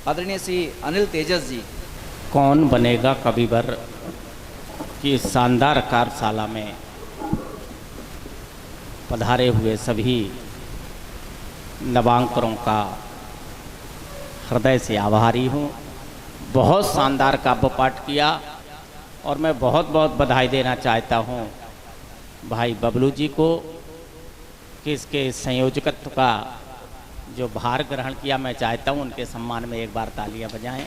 आदरणीय श्री अनिल तेजस जी। कौन बनेगा कविवर की इस शानदार कार्यशाला में पधारे हुए सभी नवांकरों का हृदय से आभारी हूँ। बहुत शानदार काव्य पाठ किया और मैं बहुत बहुत बधाई देना चाहता हूँ भाई बबलू जी को कि इसके संयोजकत्व का जो भार ग्रहण किया। मैं चाहता हूँ उनके सम्मान में एक बार तालियां बजाएं।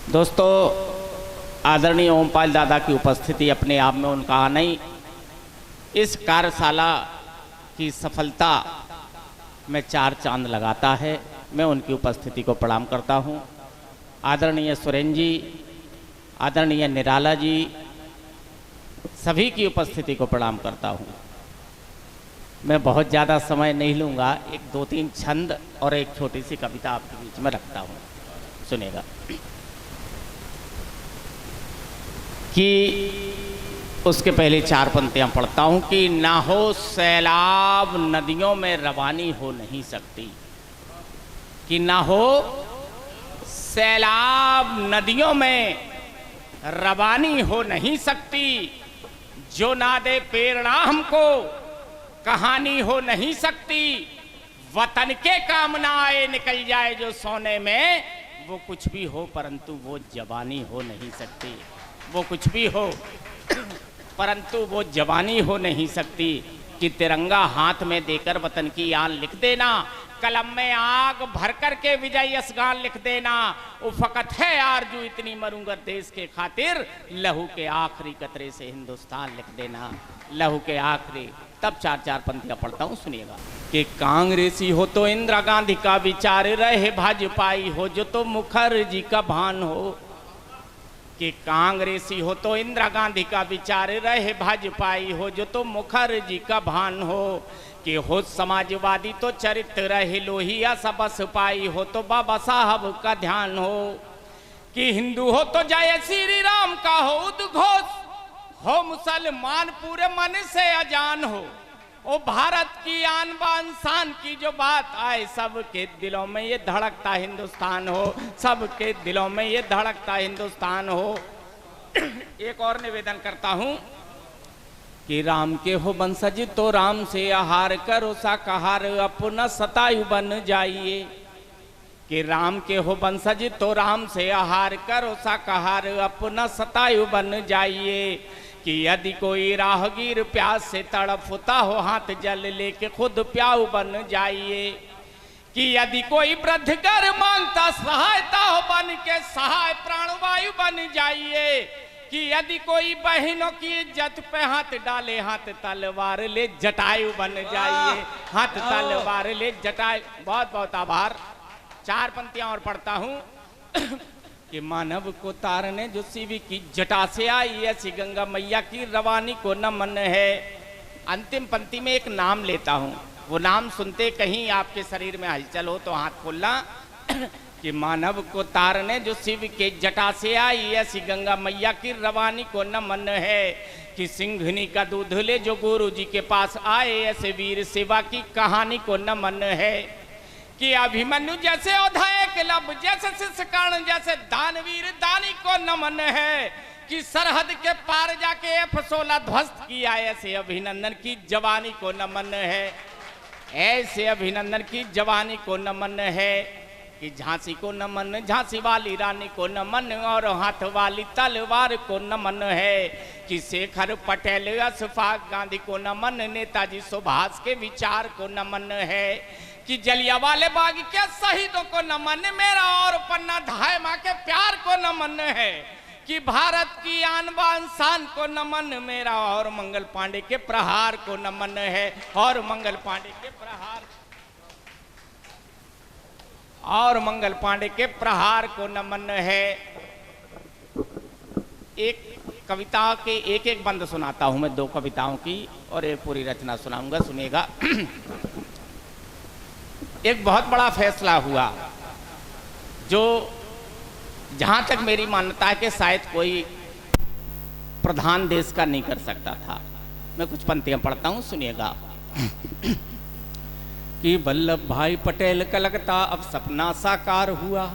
दोस्तों, आदरणीय ओमपाल दादा की उपस्थिति अपने आप में उनका आना ही इस कार्यशाला की सफलता में चार चांद लगाता है। मैं उनकी उपस्थिति को प्रणाम करता हूँ। आदरणीय सुरेन जी, आदरणीय निराला जी, सभी की उपस्थिति को प्रणाम करता हूँ। मैं बहुत ज़्यादा समय नहीं लूँगा, एक दो तीन छंद और एक छोटी सी कविता आपके बीच में रखता हूँ, सुनेगा। कि उसके पहले चार पंक्तियाँ पढ़ता हूँ कि ना हो सैलाब नदियों में रवानी हो नहीं सकती, कि ना हो सैलाब नदियों में रवानी हो नहीं सकती, जो ना दे प्रेरणा हमको कहानी हो नहीं सकती, वतन के काम ना आए निकल जाए जो सोने में, वो कुछ भी हो परंतु वो जवानी हो नहीं सकती। वो कुछ भी हो परंतु वो जवानी हो नहीं सकती। कि तिरंगा हाथ में देकर वतन की आन लिख देना, कलम में आग भर कर के विजय यश गान लिख देना, वो फकत है आरजू इतनी मरूंगा देश के खातिर, लहू के आखिरी कतरे से हिंदुस्तान लिख देना, लहू के आखिरी। तब चार चार पंक्तियां पढ़ता हूं, सुनिएगा। कि कांग्रेसी हो तो इंदिरा गांधी का विचार रहे, भाजपाई हो जो तो मुखर्जी का भान हो। कि कांग्रेसी हो तो इंदिरा गांधी का विचार रहे, भाजपाई हो जो तो मुखर्जी का भान हो। कि हो समाजवादी तो चरित्र रहे लोहिया सब बसपाई हो तो बाबा साहब का ध्यान हो। कि हिंदू हो तो जय श्री राम का हो उद्घोष हो, मुसलमान पूरे मन से अजान हो। ओ भारत की आन बान शान की जो बात आए, सबके दिलों में ये धड़कता हिंदुस्तान हो, सबके दिलों में ये धड़कता हिंदुस्तान हो। एक और निवेदन करता हूं कि राम के हो बंसज तो राम से आहार करो शाकाहार, अपना सतायु बन जाइए। कि राम के हो बंसज तो राम से आहार करो शाकाहार, अपना सतायु बन जाइए। कि यदि कोई राहगीर प्यास से तड़फता हो, हाथ जल लेके खुद प्याऊ बन जाइए। कि यदि कोई वृद्ध घर मांगता सहायता हो, बन के सहाय प्राणवायु बन जाइए। कि यदि कोई बहनों की इज्जत पे हाथ डाले, हाथ तलवार ले जटायु बन जाइए, हाथ तलवार ले जटायु। बहुत बहुत आभार। चार पंक्तियां और पढ़ता हूं। कि मानव को तारने जो शिव की जटा से आई, ऐसी गंगा मैया की रवानी को नमन है। अंतिम पंक्ति में एक नाम लेता हूं, वो नाम सुनते कहीं आपके शरीर में हलचल हो तो हाथ खोलना। कि मानव को तारने जो शिव के जटा से आई, ऐसी गंगा मैया की रवानी को नमन है। कि सिंघनी का दूध ले जो गुरु जी के पास आए, ऐसे वीर सेवा की कहानी को नमन है। कि अभिमन्यु जैसे औधायक लब, जैसे शिशुकर्ण जैसे दानवीर दानी को नमन है। कि सरहद के पार जाके F-16 ध्वस्त किया, ऐसे अभिनंदन की जवानी को नमन है, ऐसे अभिनंदन की जवानी को नमन है। कि झांसी को नमन, झांसी वाली रानी को नमन, और हाथ वाली तलवार को नमन है। कि शेखर पटेल अशफाक गांधी को नमन, नेताजी सुभाष के विचार को नमन है। कि जलियांवाले बाग के शहीदों को नमन, मेरा और पन्ना ढाई माँ के प्यार को नमन है। कि भारत की आन बान शान को नमन, मेरा और मंगल पांडे के प्रहार को नमन है, और मंगल पांडे के प्रहार, और मंगल पांडे के प्रहार को नमन है। एक कविता के एक एक बंद सुनाता हूं मैं, दो कविताओं की और एक पूरी रचना सुनाऊंगा, सुनिएगा। एक बहुत बड़ा फैसला हुआ जो जहां तक मेरी मान्यता है कि शायद कोई प्रधान देश का नहीं कर सकता था। मैं कुछ पंक्तियां पढ़ता हूं, सुनिएगा। कि वल्लभ भाई पटेल का लगता अब सपना साकार हुआ,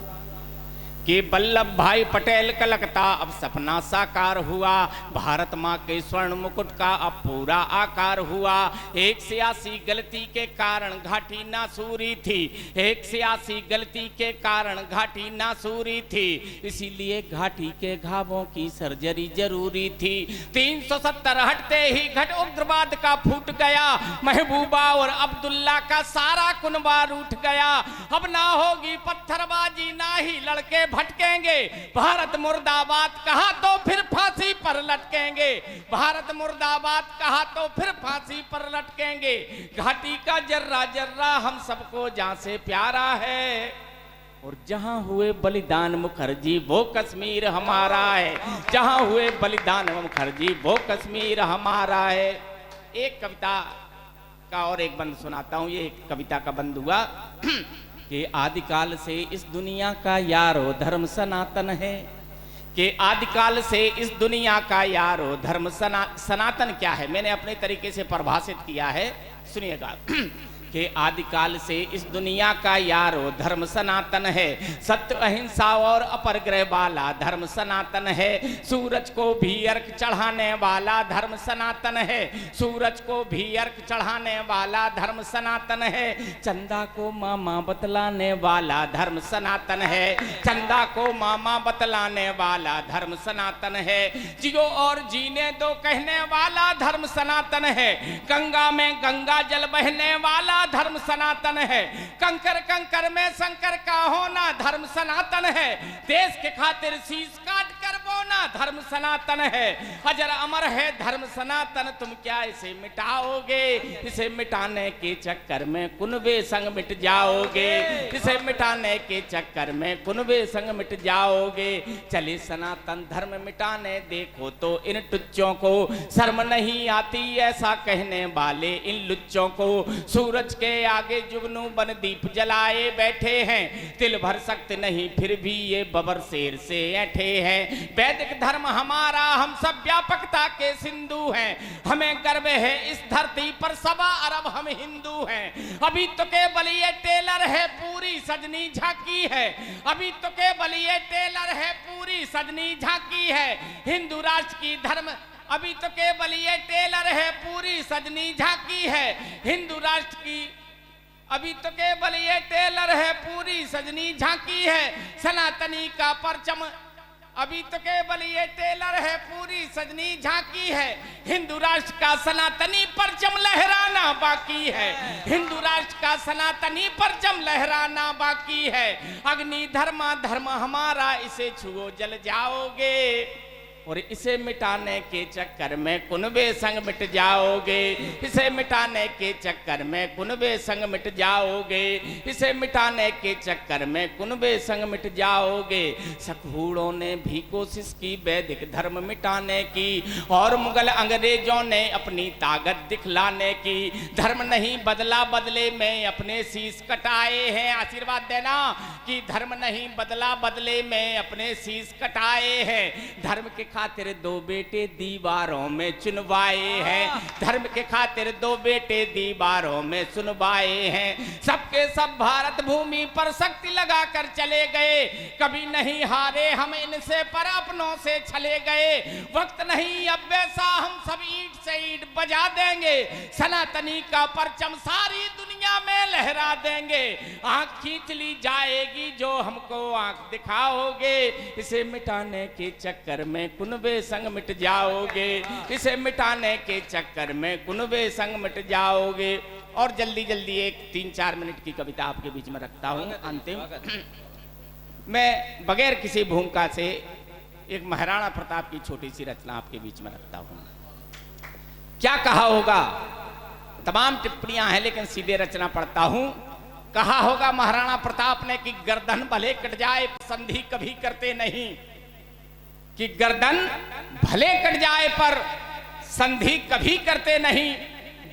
कि वल्लभ भाई पटेल का लगता अब सपना साकार हुआ। भारत माँ के स्वर्ण मुकुट का अब पूरा आकार हुआ। 186 गलती के कारण घाटी नासूरी थी, 186 गलती के कारण घाटी नासूरी थी, इसीलिए घाटी के घावों की सर्जरी जरूरी थी। 370 हटते ही घट उग्रवाद का फूट गया, महबूबा और अब्दुल्ला का सारा कुनबा रूठ गया। अब ना होगी पत्थरबाजी, ना ही लड़के भटकेंगे। भारत मुर्दाबाद कहा तो फिर फांसी पर लटकेंगे, भारत मुर्दाबाद कहा तो फिर फांसी पर लटकेंगे। घाटी का जर्रा जर्रा हम सबको जहां से प्यारा है, और जहां हुए बलिदान मुखर्जी वो कश्मीर हमारा है, जहां हुए बलिदान मुखर्जी वो कश्मीर हमारा है। एक कविता का और एक बंद सुनाता हूं। ये कविता का बंद हुआ कि आदिकाल से इस दुनिया का यारो धर्म सनातन है, कि आदिकाल से इस दुनिया का यारो धर्म सनातन क्या है, मैंने अपने तरीके से परिभाषित किया है, सुनिएगा। कि आदिकाल से इस दुनिया का यारो धर्म सनातन है, सत्य अहिंसा और अपरग्रह वाला धर्म सनातन है। सूरज को भी अर्घ चढ़ाने वाला धर्म सनातन है, सूरज को भी अर्घ चढ़ाने वाला धर्म सनातन है। चंदा को मामा बतलाने वाला धर्म सनातन है, चंदा को मामा बतलाने वाला धर्म सनातन है। जियो और जीने दो कहने वाला धर्म सनातन है, गंगा में गंगा जल बहने वाला धर्म सनातन है। कंकर कंकर में शंकर का होना धर्म सनातन है, देश के खातिर शीश काट कर बोना धर्म सनातन है। अजर अमर है धर्म सनातन, तुम क्या इसे मिटाओगे, इसे मिटाने के चक्कर में कुनबे संग मिट जाओगे, इसे मिटाने के चक्कर में कुनबे संग मिट जाओगे। चले सनातन धर्म मिटाने देखो तो इन टुच्चों को शर्म नहीं आती ऐसा कहने वाले इन लुच्चों को। सूरज के आगे जुगनू बन दीप जलाए बैठे हैं, तिल भर सकते नहीं फिर भी ये बबर शेर से ऐठे हैं। वैदिक धर्म हमारा हम सब व्यापकता के सिंधु हैं, हमें गर्व है इस धरती पर 1.25 अरब हम हिंदू हैं। अभी तो केवल ये टेलर है पूरी सजनी झांकी है, अभी तो केवल ये टेलर है पूरी सजनी झांकी है। हिंदू राष्ट्र की धर्म अभी तो केवल ये टेलर है पूरी सजनी झांकी है, हिंदू राष्ट्र की अभी तो केवल ये टेलर है पूरी सजनी झांकी है। सनातनी का परचम अभी तो केवल ये टेलर है पूरी सजनी झांकी है, हिंदू राष्ट्र का सनातनी परचम लहराना बाकी है, हिंदू राष्ट्र का सनातनी परचम लहराना बाकी है। अग्नि धर्मा धर्म हमारा इसे छुओ जल जाओगे, और इसे मिटाने के चक्कर में कुनबे संग मिट जाओगे, इसे मिटाने के चक्कर में कुनबे संग मिट जाओगे, इसे मिटाने के चक्कर में कुनबे संग मिट जाओगे। सखूड़ों ने भी कोशिश की वैदिक धर्म मिटाने की, और मुगल अंग्रेजों ने अपनी ताकत दिखलाने की। धर्म नहीं बदला बदले में अपने शीश कटाए हैं, आशीर्वाद देना कि धर्म नहीं बदला बदले में अपने शीश कटाए हैं। धर्म के खातिर 2 बेटे दीवारों में चुनवाए हैं, धर्म के खातिर 2 बेटे दीवारों में चुनवाए हैं। सबके सब भारत भूमि पर शक्ति लगाकर चले गए, कभी नहीं हारे हम इनसे पर अपनों से चले गए। वक्त नहीं अब वैसा हम सब ईंट से ईंट बजा देंगे, सनातनी का परचम सारी दुनिया में लहरा देंगे। आंख खींच ली जाएगी जो हमको आंख दिखाओगे, इसे मिटाने के चक्कर में कुनबे संग मिट जाओगे, इसे मिटाने के चक्कर में कुनबे संग मिट जाओगे। और जल्दी जल्दी एक 3-4 मिनट की कविता आपके बीच में रखता हूं अंतिम। मैं बगैर किसी भूमिका से एक महाराणा प्रताप की छोटी सी रचना आपके बीच में रखता हूं। क्या कहा होगा, तमाम टिप्पणियां हैं लेकिन सीधे रचना पढ़ता हूं। कहा होगा महाराणा प्रताप ने कि गर्दन भले कट जाए संधि कभी करते नहीं, कि गर्दन भले कट जाए पर संधि कभी करते नहीं।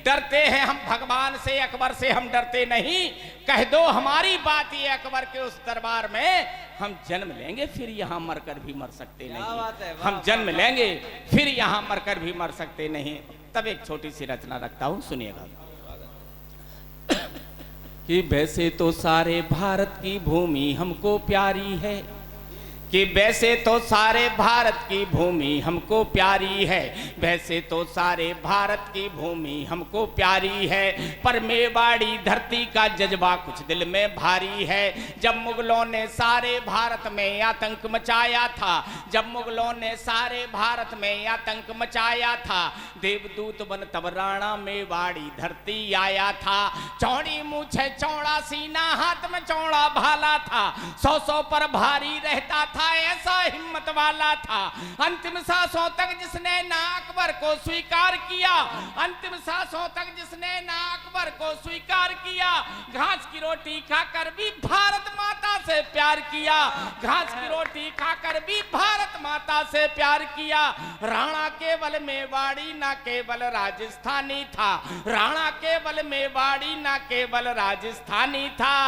डरते हैं हम भगवान से, अकबर से हम डरते नहीं। कह दो हमारी बात ये अकबर के उस दरबार में, हम जन्म लेंगे फिर यहाँ मरकर भी मर सकते नहीं। हम जन्म लेंगे फिर यहाँ मरकर भी मर सकते नहीं। तब एक छोटी सी रचना रखता हूं, सुनिएगा। कि वैसे तो सारे भारत की भूमि हमको प्यारी है, कि वैसे तो सारे भारत की भूमि हमको प्यारी है, वैसे तो सारे भारत की भूमि हमको प्यारी है, पर मेवाड़ी धरती का जज्बा कुछ दिल में भारी है। जब मुगलों ने सारे भारत में आतंक मचाया था, जब मुगलों ने सारे भारत में आतंक मचाया था, देवदूत बन तब राणा मेवाड़ी धरती आया था। चौड़ी मूछे चौड़ा सीना, हाथ में चौड़ा भाला था, 100 पर भारी रहता था, ऐसा हिम्मत वाला था। अंतिम सांसों तक जिसने ना अकबर को स्वीकार किया, अंतिम सांसों तक जिसने ना अकबर को स्वीकार किया, घास की रोटी खाकर भी भारत माता से प्यार किया, घास की रोटी खाकर भी भारत माता से प्यार किया। राणा केवल मेवाड़ी ना केवल राजस्थानी था, राणा केवल मेवाड़ी ना केवल राजस्थानी था।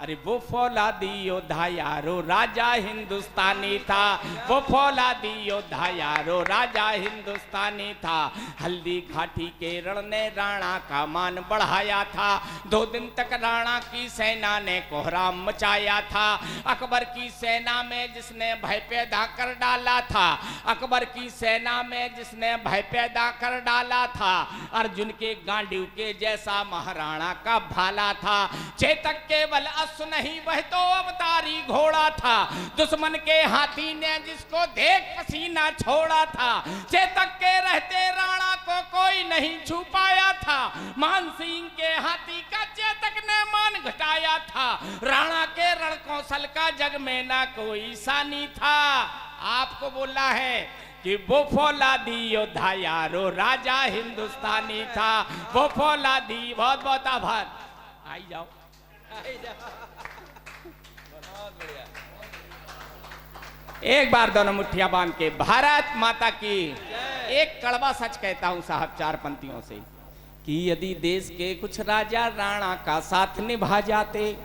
अरे वो फौलादी योद्धा यारो राजा हिंदुस्तानी था, वो फौलादी योद्धा यारो राजा हिंदुस्तानी था। हल्दी घाटी के रण ने राणा का मान बढ़ाया था, 2 दिन तक राणा की सेना ने कोहराम मचाया था। अकबर की सेना में जिसने भय पैदा कर डाला था, अकबर की सेना में जिसने भय पैदा कर डाला था, अर्जुन के गांडीव के जैसा महाराणा का भाला था। चेतक केवल नहीं वह तो अवतारी घोड़ा था, दुश्मन के हाथी ने जिसको देख पसीना छोड़ा था। चेतक के रहते राणा को कोई नहीं छू पाया था, मान सिंह के हाथी का चेतक ने मान घटाया था। राणा के रण कौशल का जग में ना कोई सानी था। आपको बोला है कि वो फौलादी योद्धा यारो राजा हिंदुस्तानी था, वो फौलादी। बहुत बहुत आभार। आई जाओ, एक बार दोनों मुट्ठियां बांध के भारत माता की। एक कड़वा सच कहता हूं साहब 4 पंक्तियों से, कि यदि देश के कुछ राजा राणा का साथ निभा जाते।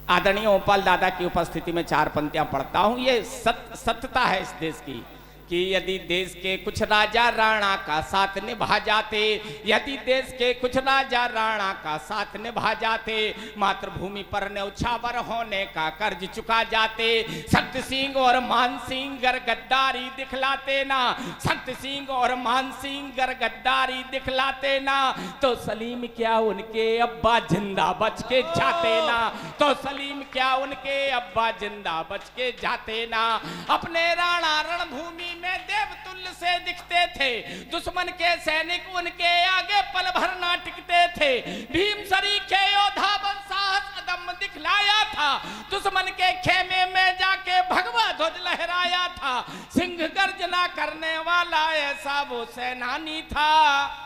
आदरणीय ओपाल दादा की उपस्थिति में 4 पंक्तियां पढ़ता हूं, ये सत्यता है इस देश की, कि यदि देश के कुछ राजा राणा का साथ निभा जाते, यदि देश के कुछ राजा राणा का साथ निभा जाते, मातृभूमि पर न्यौछावर होने का कर्ज चुका जाते। शक्ति सिंह और मान सिंह गर गद्दारी दिखलाते ना, शक्ति सिंह और मान सिंह गर गद्दारी दिखलाते ना, तो सलीम क्या उनके अब्बा जिंदा बच के जाते ना, तो सलीम क्या उनके अब्बा जिंदा बच के जाते ना। अपने राणा रणभूमि में देवतुल्य से दिखते थे, दुश्मन के सैनिक उनके आगे पल भर ना टिकते थे। भीम सरीखे योद्धा बन साहस अदम्य दिखलाया था, दुश्मन के खेमे में जाके भगवा ध्वज लहराया था। सिंह गर्जना करने वाला ऐसा वो सेनानी था,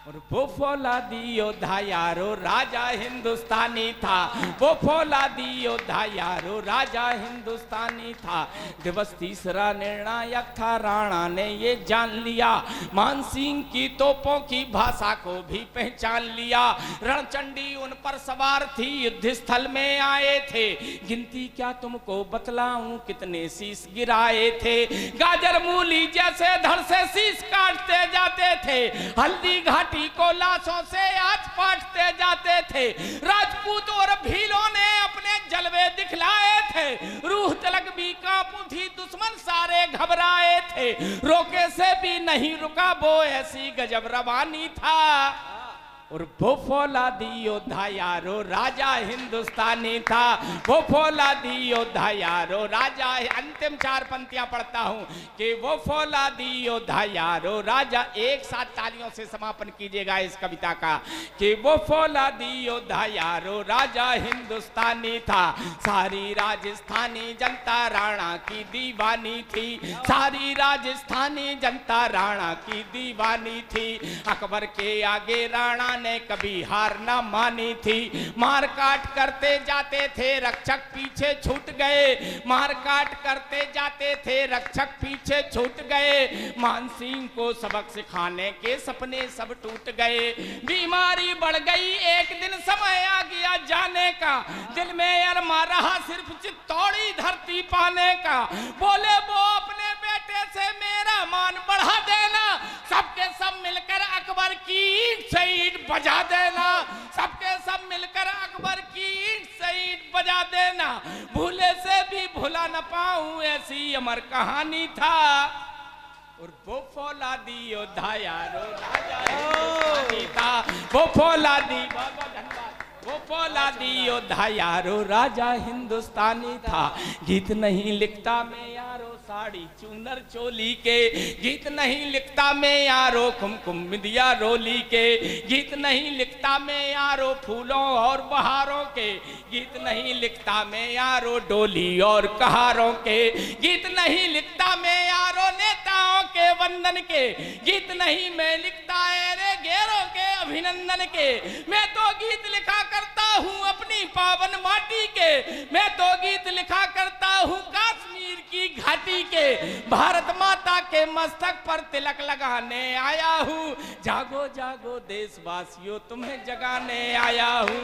और वो फौलादी योद्धा यारो राजा हिंदुस्तानी था, वो फौलादी योद्धा यारो राजा हिंदुस्तानी था। दिवस तीसरा निर्णायक था, राणा ने ये जान लिया, मान सिंह की तोपों की भाषा को भी पहचान लिया। रणचंडी उन पर सवार थी, युद्ध स्थल में आए थे, गिनती क्या तुमको बतलाऊं कितने शीश गिराए थे। गाजर मूली जैसे धड़ से शीश काटते जाते थे, हल्दी घाटी को लाशों से आज पाटते जाते थे। राजपूत और भीलों ने अपने जलवे दिखलाए थे, रूह तलक भी कांप उठी, दुश्मन सारे घबराए थे। रोके से भी नहीं रुका वो, ऐसी गजब रवानी था। और वो फौलादी योद्धा यारो राजा हिंदुस्तानी था, वो फौलादी योद्धा यारो राजा। अंतिम 4 पंक्तियां पढ़ता हूं, कि वो फौलादी योद्धा यारो राजा। एक साथ तालियों से समापन कीजिएगा इस कविता का, कि वो फौलादी योद्धा यारो राजा हिंदुस्तानी था। सारी राजस्थानी जनता राणा की दीवानी थी, सारी राजस्थानी जनता राणा की दीवानी थी। अकबर के आगे राणा ने कभी हार ना मानी थी, मार काट करते जाते थे रक्षक पीछे छूट गए, मार काट करते जाते थे रक्षक पीछे छूट गए। मान सिंह को सबक सिखाने के सपने सब टूट गए। बीमारी बढ़ गई, एक दिन समय आ गया जाने का, दिल में अरमा रहा सिर्फ चित्तौड़ी धरती पाने का। बोले वो अपने बेटे से मेरा मान बढ़ा देना, सबके सब मिलकर अकबर की ईंट से ईंट बजा देना, सबके सब मिलकर अकबर की ईंट से ईंट बजा देना, भूले से भी भुला न पाऊं ऐसी अमर कहानी था। और वो फौलादी योद्धा यारो राजा हिंदुस्तानी था, वो फौलादी, बहुत बहुत धन्यवाद, वो फौलादी योद्धा यारो राजा हिंदुस्तानी था। गीत नहीं लिखता मैं यारो साड़ी चूनर चोली के, गीत नहीं लिखता मैं यारो कुमकुम बिंदिया रोली के, गीत नहीं लिखता मैं यारो फूलों और बहारों के, गीत नहीं लिखता मैं यारो डोली और कहारों के, गीत नहीं लिखता मैं यारो नेताओं के वंदन के, गीत नहीं मैं लिखता रे गैरों के अभिनंदन के। मैं तो गीत लिखा करता हूँ अपनी पावन माटी के, मैं तो गीत लिखा करता हूँ कश्मीर की घाटी के, भारत माता के मस्तक पर तिलक लगाने आया हूँ। जागो जागो देशवासियों तुम्हें जगाने आया हूँ,